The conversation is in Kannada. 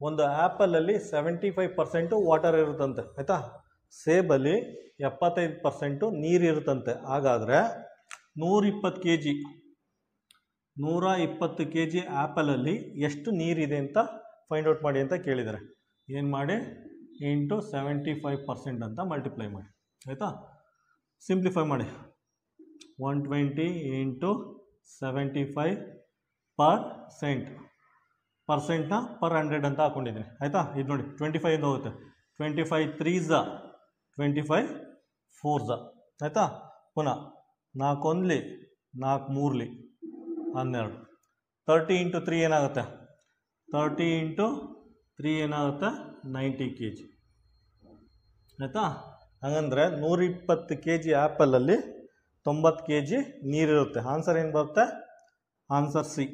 ಒಂದು ಆ್ಯಪಲಲ್ಲಿ 75% ವಾಟರ್ ಇರುತ್ತಂತೆ ಆಯಿತಾ, ಸೇಬಲ್ಲಿ 75% ನೀರು ಇರುತ್ತಂತೆ. ಹಾಗಾದರೆ 120 ಕೆ ಜಿ ಆ್ಯಪಲಲ್ಲಿ ಎಷ್ಟು ನೀರಿದೆ ಅಂತ ಫೈಂಡ್ ಔಟ್ ಮಾಡಿ ಅಂತ ಕೇಳಿದ್ದಾರೆ. ಏನು ಮಾಡಿ ಇಂಟು 75% ಅಂತ ಮಲ್ಟಿಪ್ಲೈ ಮಾಡಿ ಆಯಿತಾ. ಸಿಂಪ್ಲಿಫೈ ಮಾಡಿ 120 ಇಂಟು 75% ಪರ್ಸೆಂಟ್ನ per 100 ಅಂತ ಹಾಕ್ಕೊಂಡಿದ್ದೀನಿ ಆಯಿತಾ. ಇದು ನೋಡಿ 25 ಇಂದ ಹೋಗುತ್ತೆ, 25 3s 25 4s ಆಯಿತಾ. ಪುನಃ 4 1 4 3 12. 30 ಇಂಟು 3 ಏನಾಗುತ್ತೆ, 30 ಇಂಟು 3 ಏನಾಗುತ್ತೆ 90 kg ಆಯಿತಾ. ಹಾಗಂದರೆ 120 kg ಆ್ಯಪಲಲ್ಲಿ 90 kg ನೀರಿರುತ್ತೆ. ಆನ್ಸರ್ ಏನು ಬರುತ್ತೆ, ಆನ್ಸರ್ ಸಿ.